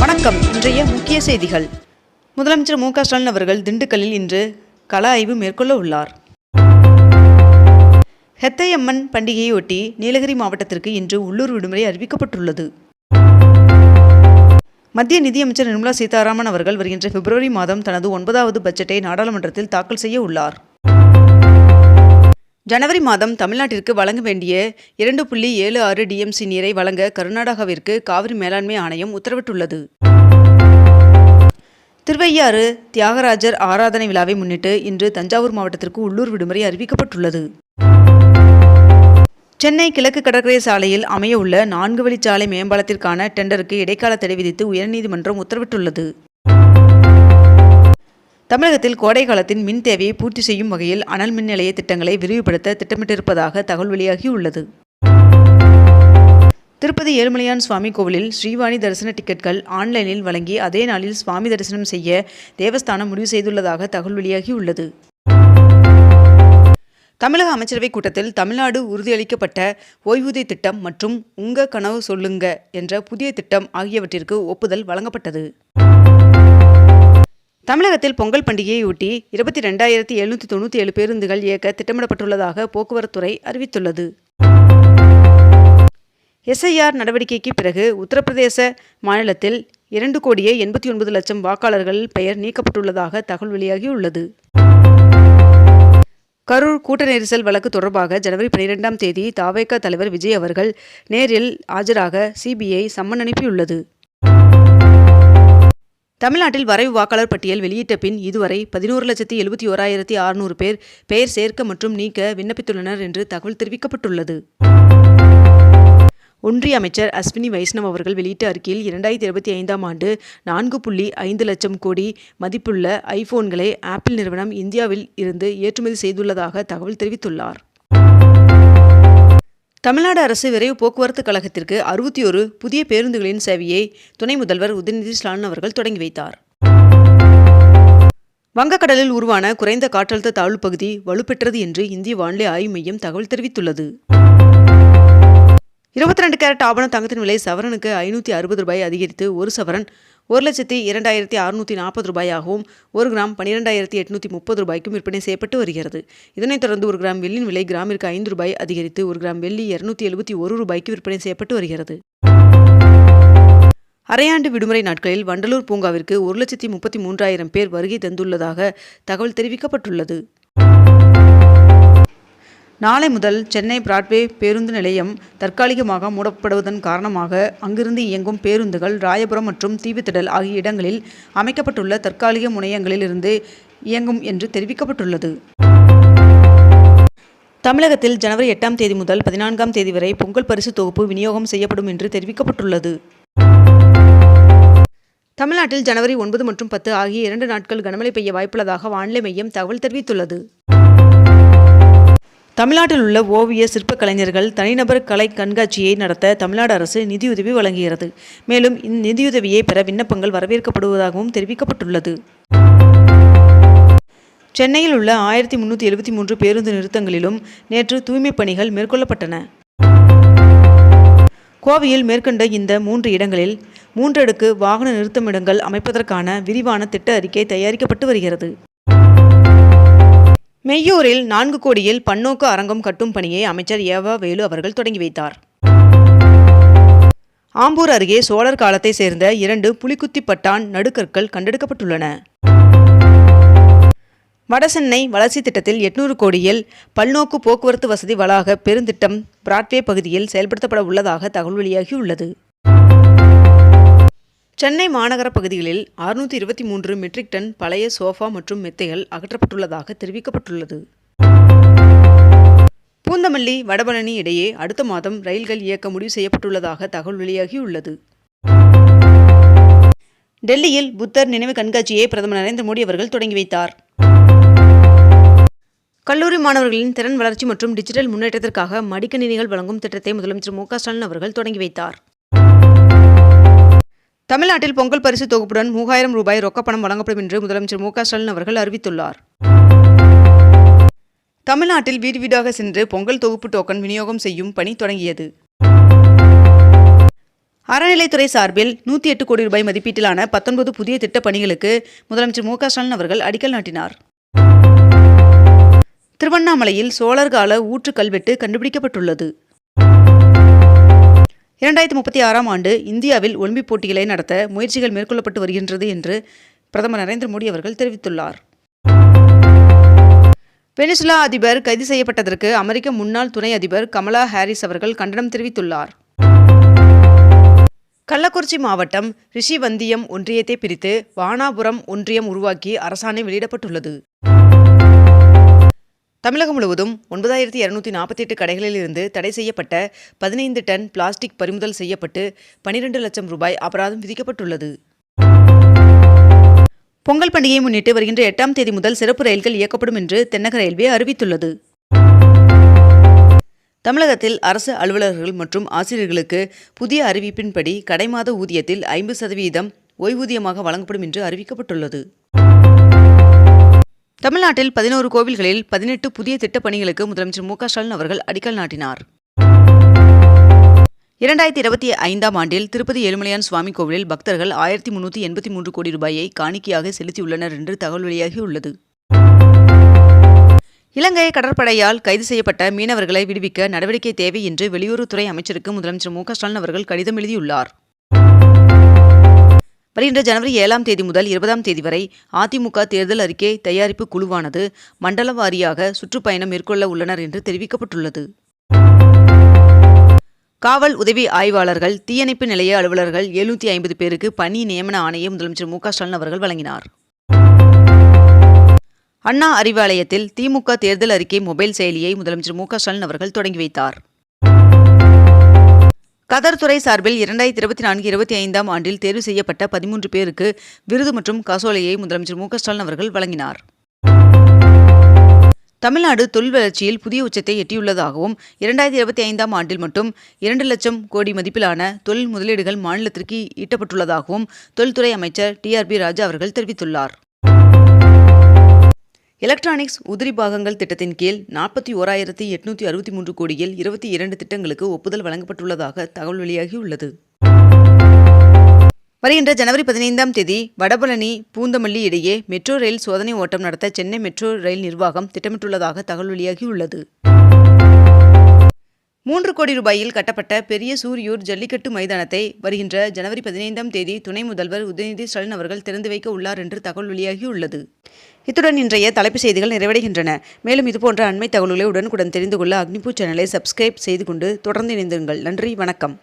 வணக்கம். இன்றைய முக்கிய செய்திகள். முதலமைச்சர் மு க ஸ்டாலின் அவர்கள் திண்டுக்கல்லில் இன்று கள ஆய்வு மேற்கொள்ள உள்ளார். ஹெத்தையம்மன் பண்டிகையொட்டி நீலகிரி மாவட்டத்திற்கு இன்று உள்ளூர் விடுமுறை அறிவிக்கப்பட்டுள்ளது. மத்திய நிதியமைச்சர் நிர்மலா சீதாராமன் அவர்கள் வருகின்ற பிப்ரவரி மாதம் தனது 9வது பட்ஜெட்டை நாடாளுமன்றத்தில் தாக்கல் செய்ய உள்ளார். ஜனவரி மாதம் தமிழ்நாட்டிற்கு வழங்க வேண்டிய 2.76 டிஎம்சி நீரை வழங்க கர்நாடகாவிற்கு காவிரி மேலாண்மை ஆணையம் உத்தரவிட்டுள்ளது. திருவையாறு தியாகராஜர் ஆராதனை விழாவை முன்னிட்டு இன்று தஞ்சாவூர் மாவட்டத்திற்கு உள்ளூர் விடுமுறை அறிவிக்கப்பட்டுள்ளது. சென்னை கிழக்கு கடற்கரை சாலையில் அமைய உள்ள 4 வழிச்சாலை மேம்பாலத்திற்கான டெண்டருக்கு இடைக்கால தடை விதித்து உயர்நீதிமன்றம் உத்தரவிட்டுள்ளது. தமிழகத்தில் கோடை காலத்தின் மின் தேவையை பூர்த்தி செய்யும் வகையில் அனல் மின் நிலைய திட்டங்களை விரிவுபடுத்த திட்டமிட்டிருப்பதாக தகவல் வெளியாகியுள்ளது. திருப்பதி ஏழுமலையான் சுவாமி கோவிலில் ஸ்ரீவாணி தரிசன டிக்கெட்கள் ஆன்லைனில் வழங்கி அதே நாளில் சுவாமி தரிசனம் செய்ய தேவஸ்தானம் முடிவு செய்துள்ளதாக தகவல் வெளியாகியுள்ளது. தமிழக அமைச்சரவை கூட்டத்தில் தமிழ்நாடு உறுதியளிக்கப்பட்ட ஓய்வூதிய திட்டம் மற்றும் உங்க கனவு சொல்லுங்க என்ற புதிய திட்டம் ஆகியவற்றிற்கு ஒப்புதல் வழங்கப்பட்டது. தமிழகத்தில் பொங்கல் பண்டிகையொட்டி 22,797 பேருந்துகள் இயக்க திட்டமிடப்பட்டுள்ளதாக போக்குவரத்துறை அறிவித்துள்ளது. எஸ்ஐஆர் நடவடிக்கைக்கு பிறகு உத்தரப்பிரதேச மாநிலத்தில் 2,89,00,000 வாக்காளர்கள் பெயர் நீக்கப்பட்டுள்ளதாக தகவல் வெளியாகியுள்ளது. கரூர் கூட்ட நெரிசல் வழக்கு தொடர்பாக ஜனவரி 12ஆம் தேதி தவேக தலைவர் விஜய் அவர்கள் நேரில் ஆஜராக சிபிஐ சம்மன் அனுப்பியுள்ளது. தமிழ்நாட்டில் வரைவு வாக்காளர் பட்டியல் வெளியிட்ட பின் இதுவரை 11,71,600 பேர் பெயர் சேர்க்க மற்றும் நீக்க விண்ணப்பித்துள்ளனர் என்று தகவல் தெரிவிக்கப்பட்டுள்ளது. ஒன்றிய அமைச்சர் அஸ்வினி வைஷ்ணவ் அவர்கள் வெளியிட்ட அறிக்கையில் 2025ஆம் ஆண்டு 4.5 லட்சம் கோடி மதிப்புள்ள ஐபோன்களை ஆப்பிள் நிறுவனம் இந்தியாவில் இருந்து ஏற்றுமதி செய்துள்ளதாக தகவல் தெரிவித்துள்ளார். தமிழ்நாடு அரசு விரைவு போக்குவரத்து கழகத்திற்கு 61 புதிய பேருந்துகளின் சேவையை துணை முதல்வர் உதயநிதி ஸ்டாலின் அவர்கள் தொடங்கி வைத்தார். வங்கக்கடலில் உருவான குறைந்த காற்றழுத்த தாழ்வு பகுதி வலுப்பெற்றது என்று இந்திய வானிலை ஆய்வு மையம் தகவல் தெரிவித்துள்ளது. 22 கேரட் ஆபண தங்கத்தின் விலை சவரனுக்கு 560 ரூபாய் அதிகரித்து ஒரு சவரன் 1,02,640 ரூபாயாகவும் 1 கிராம் 12,830 ரூபாய்க்கும் விற்பனை செய்யப்பட்டு வருகிறது. இதனைத் தொடர்ந்து 1 கிராம் வெள்ளியின் விலை கிராமிற்கு 5 ரூபாய் அதிகரித்து 1 கிராம் வெள்ளி 271 ரூபாய்க்கு விற்பனை செய்யப்பட்டு வருகிறது. அரையாண்டு விடுமுறை நாட்களில் வண்டலூர் பூங்காவிற்கு 1,33,000 பேர் வருகை தந்துள்ளதாக தகவல் தெரிவிக்கப்பட்டுள்ளது. நாளை முதல் சென்னை பிராட்வே பேருந்து நிலையம் தற்காலிகமாக மூடப்படுவதன் காரணமாக அங்கிருந்து இயங்கும் பேருந்துகள் ராயபுரம் மற்றும் தீவுத்திடல் ஆகிய இடங்களில் அமைக்கப்பட்டுள்ள தற்காலிக முனையங்களில் இருந்து இயங்கும் என்று தெரிவிக்கப்பட்டுள்ளது. தமிழகத்தில் ஜனவரி 8ஆம் தேதி முதல் 14ஆம் தேதி வரை பொங்கல் பரிசு தொகுப்பு விநியோகம் செய்யப்படும் என்று தெரிவிக்கப்பட்டுள்ளது. தமிழ்நாட்டில் ஜனவரி 9 மற்றும் 10 ஆகிய 2 நாட்கள் கனமழை பெய்ய வாய்ப்புள்ளதாக வானிலை மையம் தகவல் தெரிவித்துள்ளது. தமிழ்நாட்டில் உள்ள ஓவிய சிற்ப கலைஞர்கள் தனிநபர் கலை கண்காட்சியை நடத்த தமிழ்நாடு அரசு நிதியுதவி வழங்குகிறது. மேலும் இந்நிதியுதவியை பெற விண்ணப்பங்கள் வரவேற்கப்படுவதாகவும் தெரிவிக்கப்பட்டுள்ளது. சென்னையில் உள்ள 1373 பேருந்து நிறுத்தங்களிலும் நேற்று தூய்மைப் பணிகள் மேற்கொள்ளப்பட்டன. கோவையில் மேற்கண்ட இந்த 3 இடங்களில் 3 அடுக்கு வாகன நிறுத்தமிடங்கள் அமைப்பதற்கான விரிவான திட்ட அறிக்கை தயாரிக்கப்பட்டு வருகிறது. மெய்யூரில் 4 கோடியில் பன்னோக்கு அரங்கம் கட்டும் பணியை அமைச்சர் ஏவா வேலு அவர்கள் தொடங்கி வைத்தார். ஆம்பூர் அருகே சோழர் காலத்தை சேர்ந்த 2 புலிக்குத்தி பட்டான் நடுக்கற்கள் கண்டெடுக்கப்பட்டுள்ளன. வடசென்னை வளர்ச்சி திட்டத்தில் 800 கோடியில் பல்நோக்கு போக்குவரத்து வசதி வளாக பெருந்திட்டம் பிராட்வே பகுதியில் செயல்படுத்தப்பட உள்ளதாக தகவல் வெளியாகியுள்ளது. சென்னை மாநகர பகுதிகளில் 623 மெட்ரிக் டன் பழைய சோஃபா மற்றும் மெத்தைகள் அகற்றப்பட்டுள்ளதாக தெரிவிக்கப்பட்டுள்ளது. பூந்தமல்லி வடபழனி இடையே அடுத்த மாதம் ரயில்கள் இயக்க முடிவு செய்யப்பட்டுள்ளதாக தகவல் வெளியாகியுள்ளது. டெல்லியில் புத்தர் நினைவு கண்காட்சியை பிரதமர் நரேந்திர மோடி அவர்கள் தொடங்கி வைத்தார். கல்லூரி மாணவர்களின் திறன் வளர்ச்சி மற்றும் டிஜிட்டல் முன்னேற்றத்திற்காக மடிக்கணினிகள் வழங்கும் திட்டத்தை முதலமைச்சர் மு க ஸ்டாலின் அவர்கள் தொடங்கி வைத்தார். தமிழ்நாட்டில் பொங்கல் பரிசு தொகுப்புடன் 3000 ரூபாய் ரொக்கப்பணம் வழங்கப்படும் என்று முதலமைச்சர் மு க ஸ்டாலின் அவர்கள் அறிவித்துள்ளார். தமிழ்நாட்டில் வீடு வீடாக சென்று பொங்கல் தொகுப்பு டோக்கன் விநியோகம் செய்யும் பணி தொடங்கியது. அறநிலைத்துறை சார்பில் 108 கோடி ரூபாய் மதிப்பீட்டிலான 19 புதிய திட்டப் பணிகளுக்கு முதலமைச்சர் மு க ஸ்டாலின் அவர்கள் அடிக்கல் நாட்டினார். திருவண்ணாமலையில் சோழர் கால ஊற்று கல்வெட்டு கண்டுபிடிக்கப்பட்டுள்ளது. 2036ஆம் ஆண்டு இந்தியாவில் ஒலிம்பிக் போட்டிகளை நடத்த முயற்சிகள் மேற்கொள்ளப்பட்டு வருகின்றது என்று பிரதமர் நரேந்திர மோடி அவர்கள் தெரிவித்துள்ளார். வெனிசுலா அதிபர் கைது செய்யப்பட்டதற்கு அமெரிக்க முன்னாள் துணை அதிபர் கமலா ஹாரிஸ் அவர்கள் கண்டனம் தெரிவித்துள்ளார். கள்ளக்குறிச்சி மாவட்டம் ரிஷிவந்தியம் ஒன்றியத்தை பிரித்து வானாபுரம் ஒன்றியம் உருவாக்கி அரசாணை வெளியிடப்பட்டுள்ளது. தமிழகம் முழுவதும் 9248 கடைகளில் இருந்து தடை செய்யப்பட்ட 15 டன் பிளாஸ்டிக் பறிமுதல் செய்யப்பட்டு 12 லட்சம் ரூபாய் அபராதம் விதிக்கப்பட்டுள்ளது. பொங்கல் பண்டிகையை முன்னிட்டு வருகின்ற 8ஆம் தேதி முதல் சிறப்பு ரயில்கள் இயக்கப்படும் என்று தென்னக ரயில்வே அறிவித்துள்ளது. தமிழகத்தில் அரசு அலுவலர்கள் மற்றும் ஆசிரியர்களுக்கு புதிய அறிவிப்பின்படி கடைமாத ஊதியத்தில் 50% ஓய்வூதியமாக வழங்கப்படும் என்று அறிவிக்கப்பட்டுள்ளது. தமிழ்நாட்டில் 11 கோவில்களில் 18 புதிய திட்டப் பணிகளுக்கு முதலமைச்சர் மு க ஸ்டாலின் அவர்கள் அடிக்கல் நாட்டினார். 2025ஆம் ஆண்டில் திருப்பதி ஏழுமலையான் சுவாமி கோவிலில் பக்தர்கள் 1383 கோடி ரூபாயை காணிக்கையாக செலுத்தியுள்ளனர் என்று தகவல் வெளியாகியுள்ளது. இலங்கை கடற்படையால் கைது செய்யப்பட்ட மீனவர்களை விடுவிக்க நடவடிக்கை தேவை என்று வெளியுறவுத்துறை அமைச்சருக்கு முதலமைச்சர் மு க ஸ்டாலின் அவர்கள் கடிதம் எழுதியுள்ளார். வருகின்ற ஜனவரி 7ஆம் தேதி முதல் 20ஆம் தேதி வரை அதிமுக தேர்தல் அறிக்கை தயாரிப்பு குழுவானது மண்டல வாரியாக சுற்றுப்பயணம் மேற்கொள்ள உள்ளனர் என்று தெரிவிக்கப்பட்டுள்ளது. காவல் உதவி ஆய்வாளர்கள், தீயணைப்பு நிலைய அலுவலர்கள் 750 பேருக்கு பணி நியமன ஆணையை முதலமைச்சர் மு க ஸ்டாலின் அவர்கள் வழங்கினார். அண்ணா அறிவாலயத்தில் திமுக தேர்தல் அறிக்கை மொபைல் செயலியை முதலமைச்சர் மு க ஸ்டாலின் அவர்கள் தொடங்கி வைத்தார். கதர் துறை சார்பில் 2024-25ஆம் ஆண்டில் தேர்வு செய்யப்பட்ட 13 பேருக்கு விருது மற்றும் காசோலையை முதலமைச்சர் மு க ஸ்டாலின் அவர்கள் வழங்கினார். தமிழ்நாடு தொழில் வளர்ச்சியில் புதிய உச்சத்தை எட்டியுள்ளதாகவும் 2025ஆம் ஆண்டில் மட்டும் 2 லட்சம் கோடி மதிப்பிலான தொழில் முதலீடுகள் மாநிலத்திற்கு ஈட்டப்பட்டுள்ளதாகவும் தொழில்துறை அமைச்சர் TRB ராஜா அவர்கள் தெரிவித்துள்ளார். எலக்ட்ரானிக்ஸ் உதிரி பாகங்கள் திட்டத்தின் கீழ் 41,863 கோடியில் 22 திட்டங்களுக்கு ஒப்புதல் வழங்கப்பட்டுள்ளதாக தகவல் வெளியாகியுள்ளது. வருகின்ற ஜனவரி 15ஆம் தேதி வடபழனி பூந்தமல்லி இடையே மெட்ரோ ரயில் சோதனை ஓட்டம் நடத்த சென்னை மெட்ரோ ரயில் நிர்வாகம் திட்டமிட்டுள்ளதாக தகவல் வெளியாகியுள்ளது. 3 கோடி ரூபாயில் கட்டப்பட்ட பெரிய சூரியூர் ஜல்லிக்கட்டு மைதானத்தை வருகின்ற ஜனவரி 15ஆம் தேதி துணை முதல்வர் உதயநிதி ஸ்டாலின் அவர்கள் திறந்து வைக்க உள்ளார் என்று தகவல் வெளியாகியுள்ளது. இத்துடன் இன்றைய தலைப்புச் செய்திகள் நிறைவடைகின்றன. மேலும் இதுபோன்ற அண்மை தகவல்களை உடனுக்குடன் தெரிந்து கொள்ள அக்னிபூ சேனலை சப்ஸ்கிரைப் செய்து கொண்டு தொடர்ந்து இணைந்திருங்கள். நன்றி, வணக்கம்.